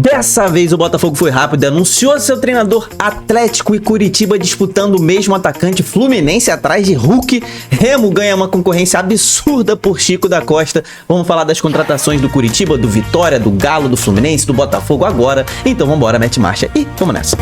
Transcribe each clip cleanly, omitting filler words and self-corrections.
Dessa vez o Botafogo foi rápido e anunciou seu treinador. Atlético e Curitiba disputando o mesmo atacante. Fluminense atrás de Hulk. Remo ganha uma concorrência absurda por Chico da Costa. Vamos falar das contratações do Curitiba, do Vitória, do Galo, do Fluminense, do Botafogo agora. Então vambora, mete marcha e vamos nessa.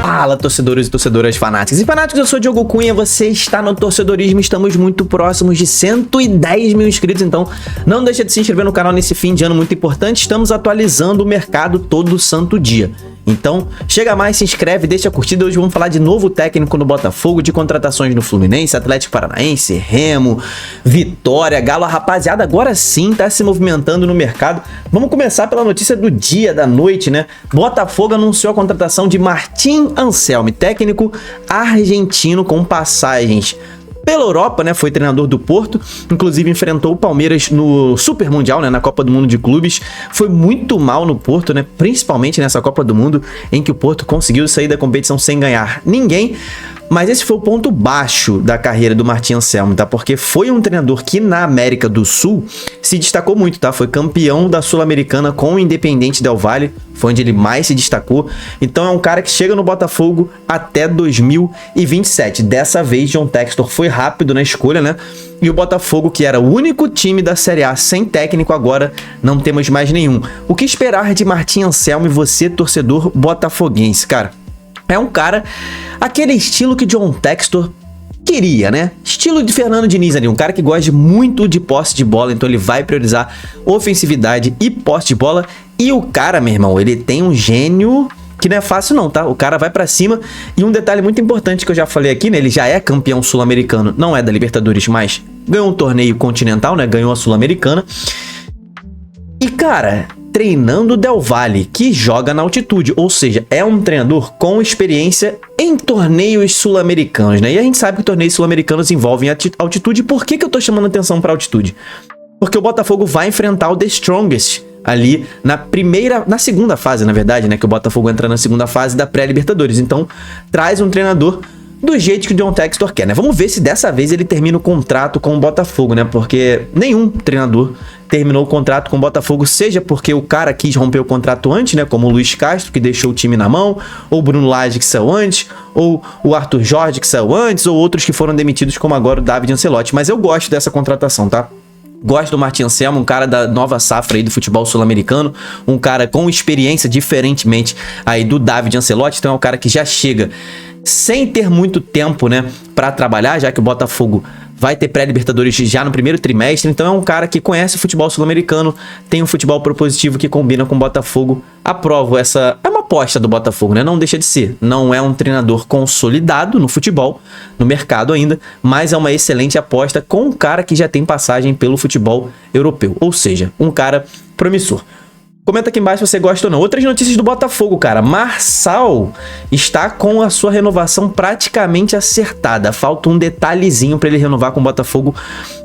Fala, torcedores e torcedoras fanáticos e fanáticos, eu sou Diogo Cunha, você está no Torcedorismo, estamos muito próximos de 110 mil inscritos, então não deixa de se inscrever no canal nesse fim de ano muito importante, estamos atualizando o mercado todo santo dia. Então, chega mais, se inscreve, deixa a curtida. Hoje vamos falar de novo técnico no Botafogo, de contratações no Fluminense, Atlético Paranaense, Remo, Vitória, Galo. A rapaziada agora sim tá se movimentando no mercado. Vamos começar pela notícia do dia, da noite, né? Botafogo anunciou a contratação de Martim Anselmi, técnico argentino com passagens pela Europa, né? Foi treinador do Porto, inclusive enfrentou o Palmeiras no Super Mundial, né? Na Copa do Mundo de Clubes. Foi muito mal no Porto, né? Principalmente nessa Copa do Mundo, em que o Porto conseguiu sair da competição sem ganhar ninguém. Mas esse foi o ponto baixo da carreira do Martim Anselmi, tá? Porque foi um treinador que na América do Sul se destacou muito, tá? Foi campeão da Sul-Americana com o Independiente Del Valle, foi onde ele mais se destacou. Então é um cara que chega no Botafogo até 2027. Dessa vez, John Textor foi rápido na escolha, né? E o Botafogo, que era o único time da Série A sem técnico, agora não temos mais nenhum. O que esperar de Martim Anselmi, você, torcedor botafoguense, cara? É um cara, aquele estilo que John Textor queria, né? Estilo de Fernando Diniz ali, um cara que gosta muito de posse de bola, então ele vai priorizar ofensividade e posse de bola. E o cara, meu irmão, ele tem um gênio que não é fácil não, tá? O cara vai pra cima. E um detalhe muito importante que eu já falei aqui, né? Ele já é campeão sul-americano, não é da Libertadores, mas ganhou um torneio continental, né? Ganhou a Sul-Americana. E, cara, treinando o Del Valle, que joga na altitude, ou seja, é um treinador com experiência em torneios sul-americanos, né? E a gente sabe que torneios sul-americanos envolvem altitude. Por que eu tô chamando atenção pra altitude? Porque o Botafogo vai enfrentar o The Strongest ali na segunda fase, na verdade, né? Que o Botafogo entra na segunda fase da pré-Libertadores. Então, traz um treinador do jeito que o John Textor quer, né? Vamos ver se dessa vez ele termina o contrato com o Botafogo, né? Porque nenhum treinador terminou o contrato com o Botafogo, seja porque o cara quis romper o contrato antes, né? Como o Luiz Castro, que deixou o time na mão, ou o Bruno Lage, que saiu antes, ou o Arthur Jorge, que saiu antes, ou outros que foram demitidos, como agora o David Ancelotti. Mas eu gosto dessa contratação, tá? Gosto do Martim Anselmi, um cara da nova safra aí do futebol sul-americano, um cara com experiência, diferentemente aí do David Ancelotti, então é um cara que já chega sem ter muito tempo, né, para trabalhar, já que o Botafogo vai ter pré-Libertadores já no primeiro trimestre, então é um cara que conhece o futebol sul-americano, tem um futebol propositivo que combina com o Botafogo. Aprovo essa... É uma aposta do Botafogo, né? Não deixa de ser. Não é um treinador consolidado no futebol, no mercado ainda, mas é uma excelente aposta com um cara que já tem passagem pelo futebol europeu, ou seja, um cara promissor. Comenta aqui embaixo se você gosta ou não. Outras notícias do Botafogo, cara. Marçal está com a sua renovação praticamente acertada. Falta um detalhezinho para ele renovar com o Botafogo.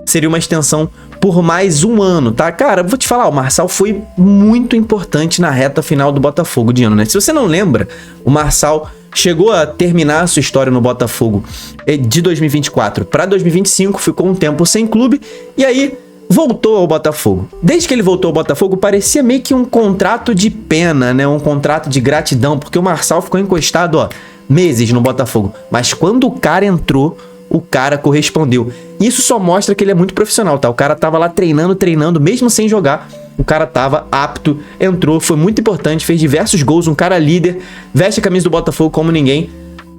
Seria uma extensão por mais um ano, tá? Cara, vou te falar, o Marçal foi muito importante na reta final do Botafogo de ano, né? Se você não lembra, o Marçal chegou a terminar a sua história no Botafogo de 2024 para 2025, ficou um tempo sem clube e aí voltou ao Botafogo. Desde que ele voltou ao Botafogo, parecia meio que um contrato de pena, né? Um contrato de gratidão, porque o Marçal ficou encostado, ó, meses no Botafogo. Mas quando o cara entrou, o cara correspondeu. Isso só mostra que ele é muito profissional, tá? O cara tava lá treinando, mesmo sem jogar. O cara tava apto, entrou, foi muito importante, fez diversos gols, um cara líder, veste a camisa do Botafogo como ninguém.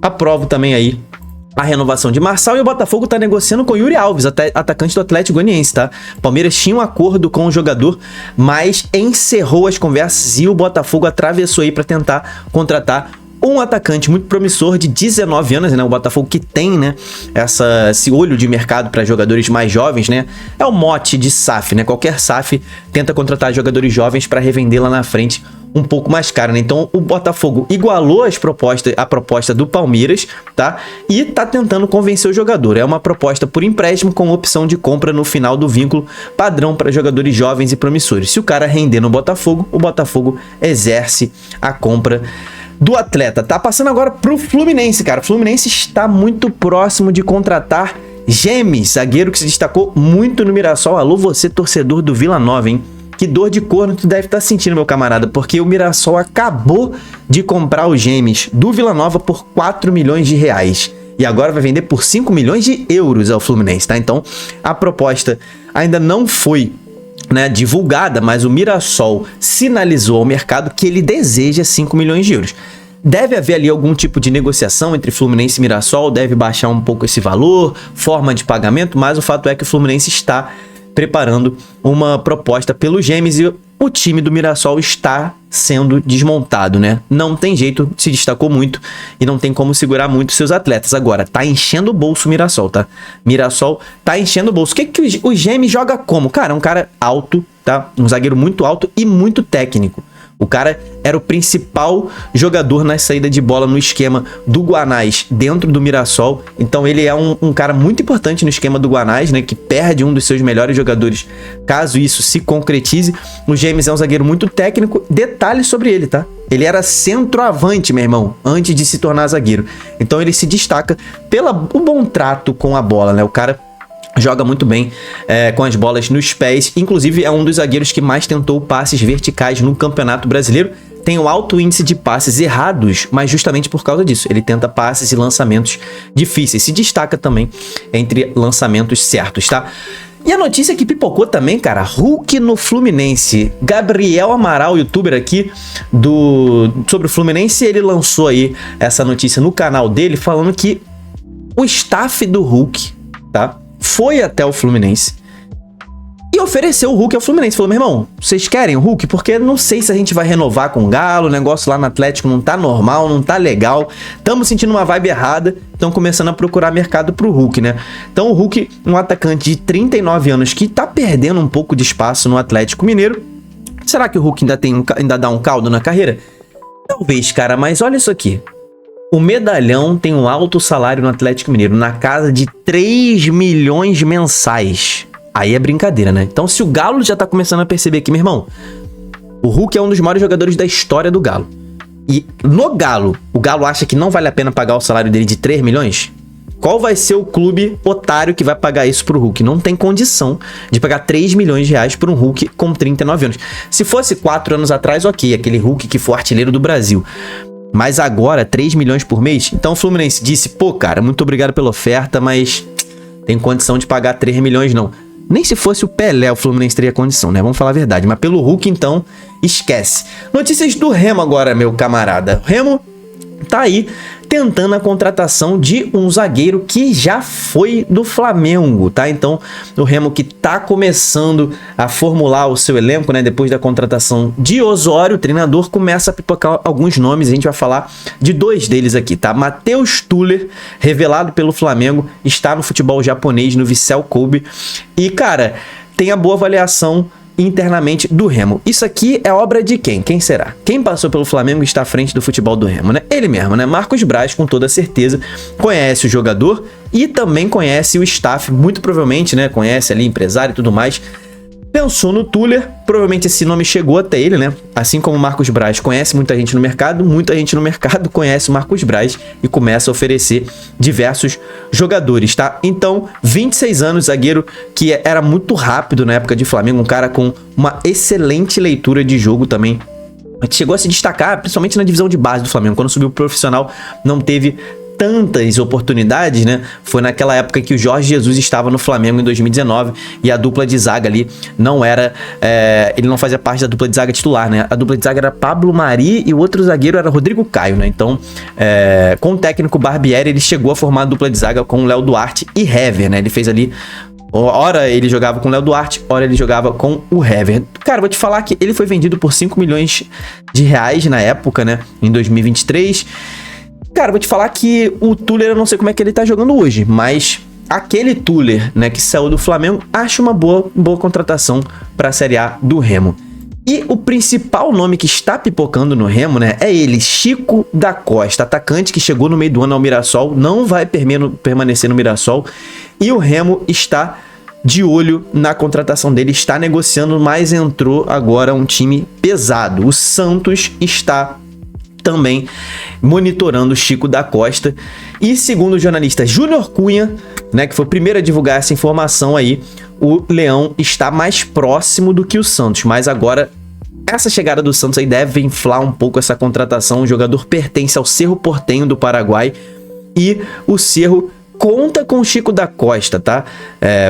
Aprovo também aí a renovação de Marçal, e o Botafogo tá negociando com Yuri Alves, atacante do Atlético Goianiense, tá? Palmeiras tinha um acordo com o jogador, mas encerrou as conversas e o Botafogo atravessou aí para tentar contratar um atacante muito promissor de 19 anos, né? O Botafogo que tem, né, esse olho de mercado para jogadores mais jovens, né? É o mote de SAF, né? Qualquer SAF tenta contratar jogadores jovens para revender lá na frente um pouco mais caro, né? Então o Botafogo igualou a proposta do Palmeiras, tá? E tá tentando convencer o jogador. É uma proposta por empréstimo com opção de compra no final do vínculo, padrão para jogadores jovens e promissores. Se o cara render no Botafogo, o Botafogo exerce a compra do atleta. Tá passando agora pro Fluminense, cara. O Fluminense está muito próximo de contratar Gemes, zagueiro que se destacou muito no Mirassol. Alô, você, torcedor do Vila Nova, hein? Que dor de corno tu deve estar sentindo, meu camarada, porque o Mirassol acabou de comprar o Gemes do Vila Nova por 4 milhões de reais. E agora vai vender por 5 milhões de euros ao Fluminense, tá? Então, a proposta ainda não foi, né, divulgada, mas o Mirassol sinalizou ao mercado que ele deseja 5 milhões de euros. Deve haver ali algum tipo de negociação entre Fluminense e Mirassol, deve baixar um pouco esse valor, forma de pagamento, mas o fato é que o Fluminense está preparando uma proposta pelo Gemes e o time do Mirassol está sendo desmontado, né? Não tem jeito, se destacou muito e não tem como segurar muito seus atletas. Agora, tá enchendo o bolso o Mirassol, tá? Mirassol tá enchendo o bolso. O que o Gemes joga como? Cara, é um cara alto, tá? Um zagueiro muito alto e muito técnico. O cara era o principal jogador na saída de bola no esquema do Guanás dentro do Mirassol. Então ele é um cara muito importante no esquema do Guanás, né? Que perde um dos seus melhores jogadores caso isso se concretize. O Gemes é um zagueiro muito técnico. Detalhe sobre ele, tá? Ele era centroavante, meu irmão, antes de se tornar zagueiro. Então ele se destaca pelo bom trato com a bola, né? O cara joga muito bem com as bolas nos pés. Inclusive é um dos zagueiros que mais tentou passes verticais no Campeonato Brasileiro. Tem um alto índice de passes errados, mas justamente por causa disso. Ele tenta passes e lançamentos difíceis. Se destaca também entre lançamentos certos, tá? E a notícia que pipocou também, cara, Hulk no Fluminense. Gabriel Amaral, youtuber aqui sobre o Fluminense, ele lançou aí essa notícia no canal dele, falando que o staff do Hulk, tá, foi até o Fluminense e ofereceu o Hulk ao Fluminense. Falou, meu irmão, vocês querem o Hulk? Porque não sei se a gente vai renovar com o Galo, o negócio lá no Atlético não tá normal, não tá legal, estamos sentindo uma vibe errada, estão começando a procurar mercado pro Hulk, né? Então o Hulk, um atacante de 39 anos que tá perdendo um pouco de espaço no Atlético Mineiro. Será que o Hulk ainda dá um caldo na carreira? Talvez, cara, mas olha isso aqui. O medalhão tem um alto salário no Atlético Mineiro, na casa de 3 milhões mensais. Aí é brincadeira, né? Então, se o Galo já tá começando a perceber aqui, meu irmão, o Hulk é um dos maiores jogadores da história do Galo. E no Galo, o Galo acha que não vale a pena pagar o salário dele de 3 milhões? Qual vai ser o clube otário que vai pagar isso pro Hulk? Não tem condição de pagar 3 milhões de reais por um Hulk com 39 anos. Se fosse 4 anos atrás, ok, aquele Hulk que foi artilheiro do Brasil. Mas agora, 3 milhões por mês? Então o Fluminense disse, pô, cara, muito obrigado pela oferta, mas tem condição de pagar 3 milhões não. Nem se fosse o Pelé o Fluminense teria condição, né? Vamos falar a verdade. Mas pelo Hulk, então, esquece. Notícias do Remo agora, meu camarada. O Remo tá aí tentando a contratação de um zagueiro que já foi do Flamengo, tá? Então, o Remo que tá começando a formular o seu elenco, né? Depois da contratação de Osório, o treinador começa a pipocar alguns nomes. A gente vai falar de 2 deles aqui, tá? Matheus Tuller, revelado pelo Flamengo, está no futebol japonês, no Vissel Kobe. E, cara, tem a boa avaliação internamente do Remo. Isso aqui é obra de quem? Quem será? Quem passou pelo Flamengo e está à frente do futebol do Remo, né? Ele mesmo, né? Marcos Braz, com toda certeza, conhece o jogador e também conhece o staff, muito provavelmente, né? Conhece ali empresário e tudo mais. Pensou no Tuller, provavelmente esse nome chegou até ele, né? Assim como o Marcos Braz conhece muita gente no mercado, muita gente no mercado conhece o Marcos Braz e começa a oferecer diversos jogadores, tá? Então, 26 anos, zagueiro que era muito rápido na época de Flamengo, um cara com uma excelente leitura de jogo também. Chegou a se destacar, principalmente na divisão de base do Flamengo. Quando subiu pro profissional, não teve tantas oportunidades, né? Foi naquela época que o Jorge Jesus estava no Flamengo em 2019 e a dupla de zaga ali não era... ele não fazia parte da dupla de zaga titular, né? A dupla de zaga era Pablo Mari e o outro zagueiro era Rodrigo Caio, né? Então, com o técnico Barbieri, ele chegou a formar a dupla de zaga com o Léo Duarte e Hever, né? Ele fez ali... Ora ele jogava com o Léo Duarte, ora ele jogava com o Hever. Cara, vou te falar que ele foi vendido por 5 milhões de reais na época, né? Em 2023... Cara, vou te falar que o Tuller, eu não sei como é que ele tá jogando hoje, mas aquele Tuller, né, que saiu do Flamengo, acho uma boa contratação para a Série A do Remo. E o principal nome que está pipocando no Remo, né, é ele, Chico da Costa, atacante que chegou no meio do ano ao Mirassol, não vai permanecer no Mirassol, e o Remo está de olho na contratação dele, está negociando, mas entrou agora um time pesado. O Santos está também monitorando o Chico da Costa. E segundo o jornalista Júnior Cunha, né, que foi o primeiro a divulgar essa informação aí, o Leão está mais próximo do que o Santos, mas agora essa chegada do Santos aí deve inflar um pouco essa contratação. O jogador pertence ao Cerro Porteño do Paraguai e o Cerro conta com o Chico da Costa, tá?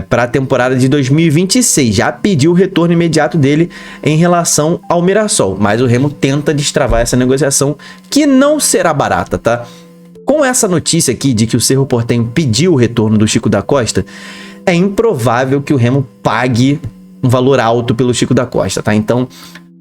Para a temporada de 2026. Já pediu o retorno imediato dele em relação ao Mirassol, mas o Remo tenta destravar essa negociação que não será barata, tá? Com essa notícia aqui de que o Cerro Porteño pediu o retorno do Chico da Costa, é improvável que o Remo pague um valor alto pelo Chico da Costa, tá? Então,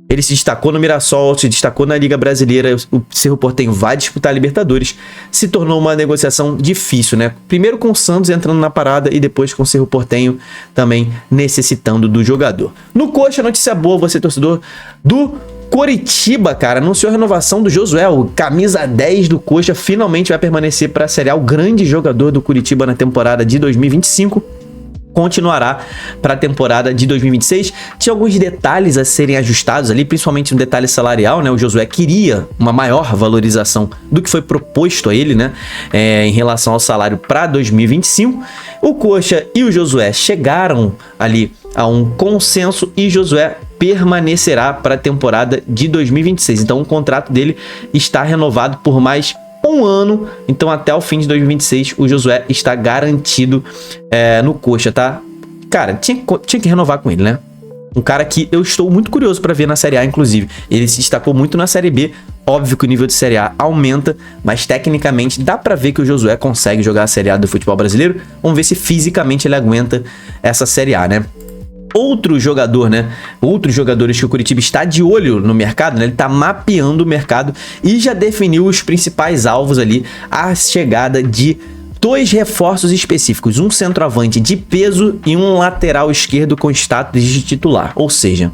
ele se destacou no Mirassol, se destacou na Liga Brasileira, o Cerro Porteño vai disputar a Libertadores, se tornou uma negociação difícil, né? Primeiro com o Santos entrando na parada e depois com o Cerro Porteño também necessitando do jogador. No Coxa, notícia boa, você torcedor do Coritiba, cara, anunciou a renovação do Josué, o camisa 10 do Coxa, finalmente vai permanecer para a Série A, o grande jogador do Coritiba na temporada de 2025. Continuará para a temporada de 2026. Tinha alguns detalhes a serem ajustados ali, principalmente no detalhe salarial, né? O Josué queria uma maior valorização do que foi proposto a ele, né? Em relação ao salário para 2025. O Coxa e o Josué chegaram ali a um consenso e Josué permanecerá para a temporada de 2026. Então o contrato dele está renovado por mais um ano, então até o fim de 2026 o Josué está garantido no Coxa, tá? Cara, tinha que renovar com ele, né? Um cara que eu estou muito curioso para ver na Série A, inclusive. Ele se destacou muito na Série B, óbvio que o nível de Série A aumenta, mas tecnicamente dá para ver que o Josué consegue jogar a Série A do futebol brasileiro. Vamos ver se fisicamente ele aguenta essa Série A, né? Outro jogador, né? Outros jogadores que o Coritiba está de olho no mercado, né? Ele está mapeando o mercado e já definiu os principais alvos ali. A chegada de 2 reforços específicos, um centroavante de peso e um lateral esquerdo com status de titular. Ou seja,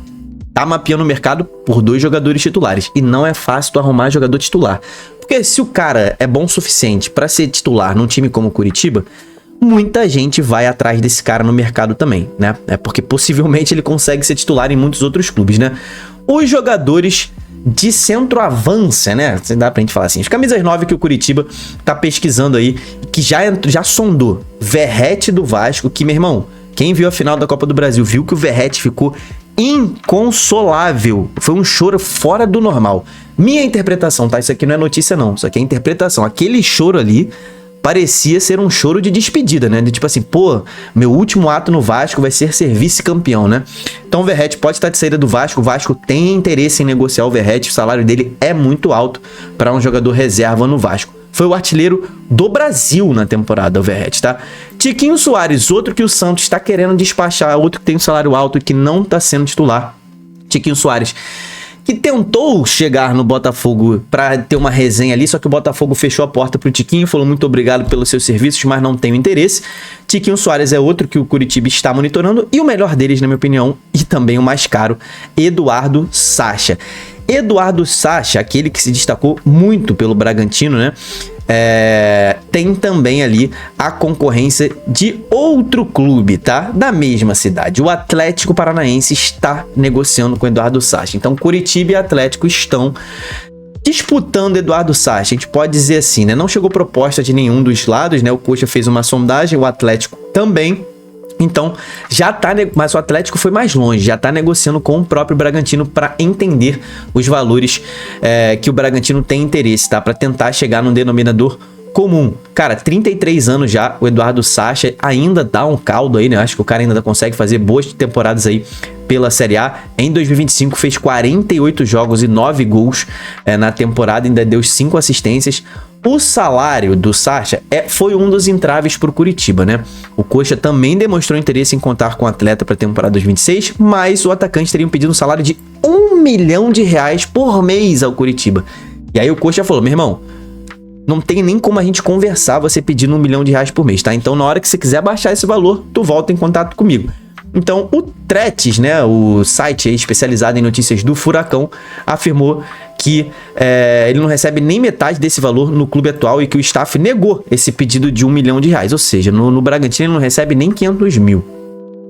tá mapeando o mercado por 2 jogadores titulares. E não é fácil tu arrumar jogador titular. Porque se o cara é bom o suficiente para ser titular num time como o Coritiba, muita gente vai atrás desse cara no mercado também, né? É porque possivelmente ele consegue ser titular em muitos outros clubes, né? Os jogadores de centroavança, né? Dá pra gente falar assim. Os camisas 9 que o Coritiba tá pesquisando aí, que já sondou. Verratti do Vasco, que, meu irmão, quem viu a final da Copa do Brasil viu que o Verratti ficou inconsolável. Foi um choro fora do normal. Minha interpretação, tá? Isso aqui não é notícia, não. Isso aqui é interpretação. Aquele choro ali parecia ser um choro de despedida, né? De tipo assim, pô, meu último ato no Vasco vai ser vice-campeão, né? Então o Verratti pode estar de saída do Vasco. O Vasco tem interesse em negociar o Verratti. O salário dele é muito alto para um jogador reserva no Vasco. Foi o artilheiro do Brasil na temporada, o Verratti, tá? Tiquinho Soares, outro que o Santos está querendo despachar, outro que tem um salário alto e que não está sendo titular. Tiquinho Soares, que tentou chegar no Botafogo para ter uma resenha ali, só que o Botafogo fechou a porta pro Tiquinho, falou muito obrigado pelos seus serviços, mas não tenho interesse. Tiquinho Soares é outro que o Coritiba está monitorando, e o melhor deles, na minha opinião, e também o mais caro, Eduardo Sacha. Eduardo Sacha, aquele que se destacou muito pelo Bragantino, né? Tem também ali a concorrência de outro clube, tá? Da mesma cidade. O Atlético Paranaense está negociando com o Eduardo Sacha. Então, Coritiba e Atlético estão disputando Eduardo Sacha. A gente pode dizer assim, né? Não chegou proposta de nenhum dos lados, né? O Coxa fez uma sondagem, o Atlético também. Então, já tá, mas o Atlético foi mais longe, já tá negociando com o próprio Bragantino para entender os valores que o Bragantino tem interesse, tá? Para tentar chegar num denominador comum. Cara, 33 anos já, o Eduardo Sacha ainda dá um caldo aí, né? Acho que o cara ainda consegue fazer boas temporadas aí pela Série A. Em 2025 fez 48 jogos e 9 gols na temporada, ainda deu 5 assistências. O salário do Sacha foi um dos entraves para o Coritiba, né? O Coxa também demonstrou interesse em contar com o atleta para a temporada 2026, mas o atacante teria pedido um salário de R$1 milhão por mês ao Coritiba. E aí o Coxa falou, meu irmão, não tem nem como a gente conversar você pedindo R$1 milhão por mês, tá? Então na hora que você quiser baixar esse valor, tu volta em contato comigo. Então o Tretes, né, o site especializado em notícias do Furacão, afirmou que ele não recebe nem metade desse valor no clube atual e que o staff negou esse pedido de R$1 milhão. Ou seja, no Bragantino ele não recebe nem 500 mil.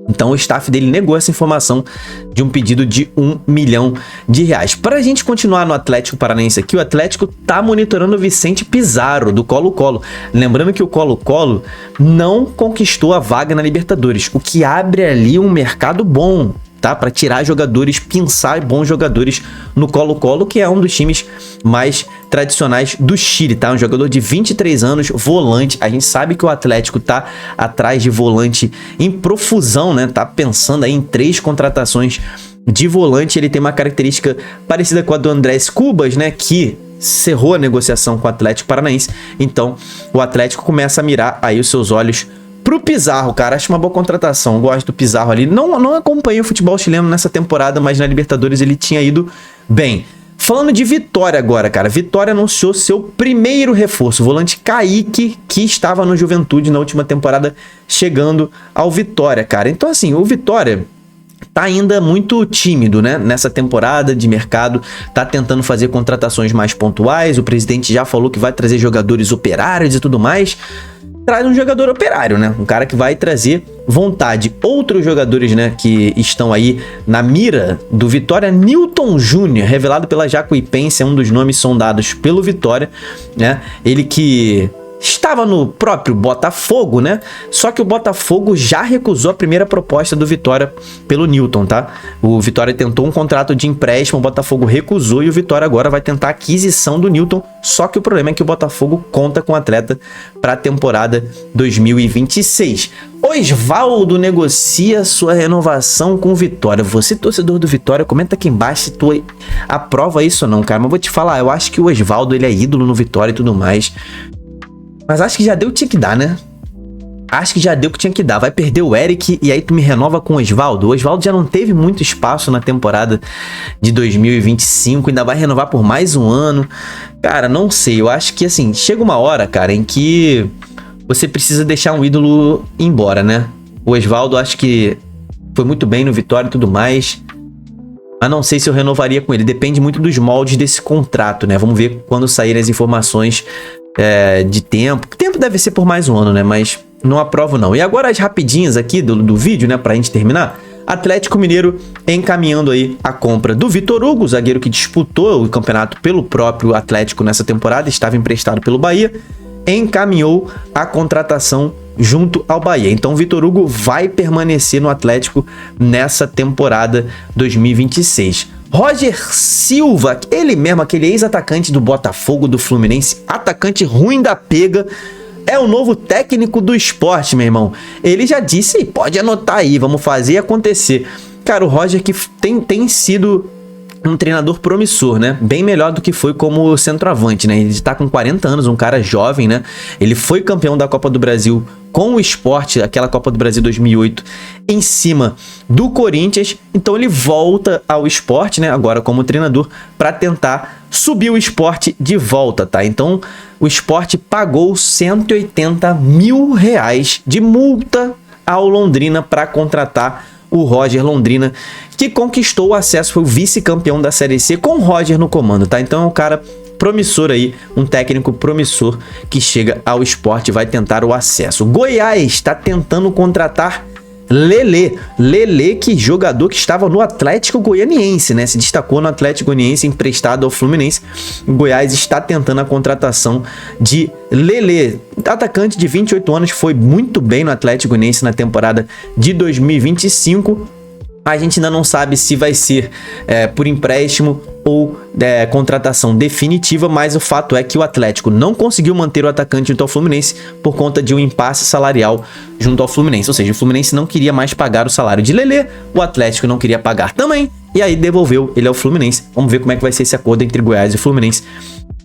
Então o staff dele negou essa informação de um pedido de R$1 milhão. Para a gente continuar no Atlético Paranaense aqui, o Atlético tá monitorando o Vicente Pizarro, do Colo-Colo. Lembrando que o Colo-Colo não conquistou a vaga na Libertadores, o que abre ali um mercado bom, tá? Para tirar jogadores, pinçar bons jogadores no Colo-Colo, que é um dos times mais tradicionais do Chile, tá? Um jogador de 23 anos, volante. A gente sabe que o Atlético tá atrás de volante em profusão, né? Tá pensando aí em 3 contratações de volante. Ele tem uma característica parecida com a do Andrés Cubas, né? Que cerrou a negociação com o Atlético Paranaense. Então, o Atlético começa a mirar aí os seus olhos pro Pizarro, cara. Acho uma boa contratação. Gosto do Pizarro ali. Não acompanhei o futebol chileno nessa temporada, mas na Libertadores ele tinha ido bem. Falando de Vitória agora, cara. Vitória anunciou seu primeiro reforço. O volante Kaique, que estava no Juventude na última temporada, chegando ao Vitória, cara. Então, assim, o Vitória tá ainda muito tímido, né? Nessa temporada de mercado, tá tentando fazer contratações mais pontuais. O presidente já falou que vai trazer jogadores operários e tudo mais. Traz um jogador operário, né? Um cara que vai trazer vontade. Outros jogadores, né, que estão aí na mira do Vitória, Newton Júnior, revelado pela Jacuipense, é um dos nomes sondados pelo Vitória, né? Ele que estava no próprio Botafogo, né? Só que o Botafogo já recusou a primeira proposta do Vitória pelo Newton, tá? O Vitória tentou um contrato de empréstimo, o Botafogo recusou e o Vitória agora vai tentar a aquisição do Newton. Só que o problema é que o Botafogo conta com o atleta para a temporada 2026. Osvaldo negocia sua renovação com o Vitória. Você, torcedor do Vitória, comenta aqui embaixo se tu aprova isso ou não, cara. Mas vou te falar, eu acho que o Osvaldo, ele é ídolo no Vitória e tudo mais. Mas acho que já deu o que tinha que dar, né? Acho que já deu o que tinha que dar. Vai perder o Eric e aí tu me renova com o Osvaldo. O Osvaldo já não teve muito espaço na temporada de 2025. Ainda vai renovar por mais um ano. Cara, não sei. Eu acho que, assim, chega uma hora, cara, em que você precisa deixar um ídolo embora, né? O Osvaldo, acho que foi muito bem no Vitória e tudo mais. Mas não sei se eu renovaria com ele. Depende muito dos moldes desse contrato, né? Vamos ver quando saírem as informações de tempo. O tempo deve ser por mais um ano, né? Mas não aprovo, não. E agora as rapidinhas aqui do vídeo, né? Pra gente terminar. Atlético Mineiro encaminhando aí a compra do Vitor Hugo, zagueiro que disputou o campeonato pelo próprio Atlético nessa temporada, estava emprestado pelo Bahia, encaminhou a contratação junto ao Bahia. Então o Vitor Hugo vai permanecer no Atlético nessa temporada 2026. Roger Silva, ele mesmo, aquele ex-atacante do Botafogo, do Fluminense, atacante ruim da pega, é o novo técnico do Sport, meu irmão. Ele já disse, pode anotar aí, vamos fazer acontecer. Cara, o Roger que tem sido um treinador promissor, né? Bem melhor do que foi como centroavante, né? Ele tá com 40 anos, um cara jovem, né? Ele foi campeão da Copa do Brasil com o Sport, aquela Copa do Brasil 2008, em cima do Corinthians. Então ele volta ao Sport, né? Agora como treinador, para tentar subir o Sport de volta, tá? Então o Sport pagou R$180 mil de multa ao Londrina para contratar o Roger. Londrina que conquistou o acesso, foi o vice-campeão da Série C com o Roger no comando, tá? Então é um cara promissor aí, um técnico promissor que chega ao Sport e vai tentar o acesso. Goiás está tentando contratar Lelê, que jogador que estava no Atlético Goianiense, né? Se destacou no Atlético Goianiense, emprestado ao Fluminense. O Goiás está tentando a contratação de Lelê, atacante de 28 anos, foi muito bem no Atlético Goianiense na temporada de 2025. A gente ainda não sabe se vai ser por empréstimo ou contratação definitiva, mas o fato é que o Atlético não conseguiu manter o atacante junto ao Fluminense por conta de um impasse salarial junto ao Fluminense. Ou seja, o Fluminense não queria mais pagar o salário de Lelê, o Atlético não queria pagar também, e aí devolveu ele ao Fluminense. Vamos ver como é que vai ser esse acordo entre Goiás e Fluminense.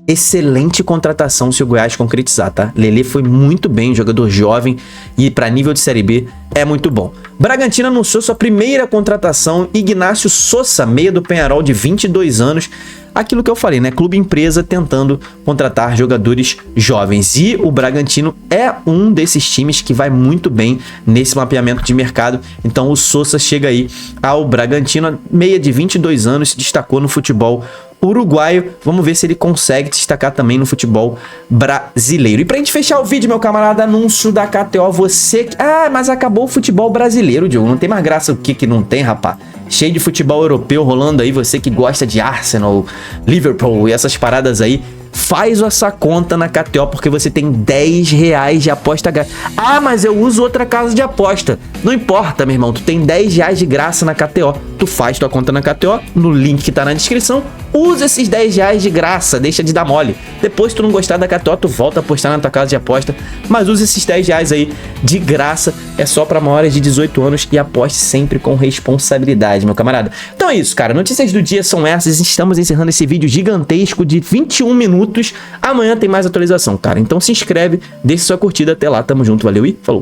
Excelente contratação se o Goiás concretizar, tá? Lelê foi muito bem, jogador jovem e para nível de Série B é muito bom. Bragantino anunciou sua primeira contratação, Ignacio Sousa, meia do Peñarol de 22 anos. Aquilo que eu falei, né? Clube empresa tentando contratar jogadores jovens. E o Bragantino é um desses times que vai muito bem nesse mapeamento de mercado. Então o Sousa chega aí ao Bragantino, meia de 22 anos, se destacou no futebol uruguaio. Vamos ver se ele consegue destacar também no futebol brasileiro. E pra gente fechar o vídeo, meu camarada, anúncio da KTO. Você... Ah, mas acabou o futebol brasileiro, Diogo. Não tem mais graça o que não tem, rapaz. Cheio de futebol europeu rolando aí. Você que gosta de Arsenal, Liverpool e essas paradas aí, faz essa conta na KTO, porque você tem R$10 de aposta grátis. Ah, mas eu uso outra casa de aposta. Não importa, meu irmão. Tu tem R$10 de graça na KTO. Tu faz tua conta na KTO, no link que tá na descrição. Usa esses R$10 de graça. Deixa de dar mole. Depois, se tu não gostar da KTO, tu volta a apostar na tua casa de aposta. Mas usa esses R$10 aí de graça. É só pra maiores de 18 anos e aposte sempre com responsabilidade, meu camarada. Então é isso, cara. Notícias do dia são essas. Estamos encerrando esse vídeo gigantesco de 21 minutos. Amanhã tem mais atualização, cara. Então se inscreve, deixa sua curtida. Até lá, tamo junto, valeu e falou!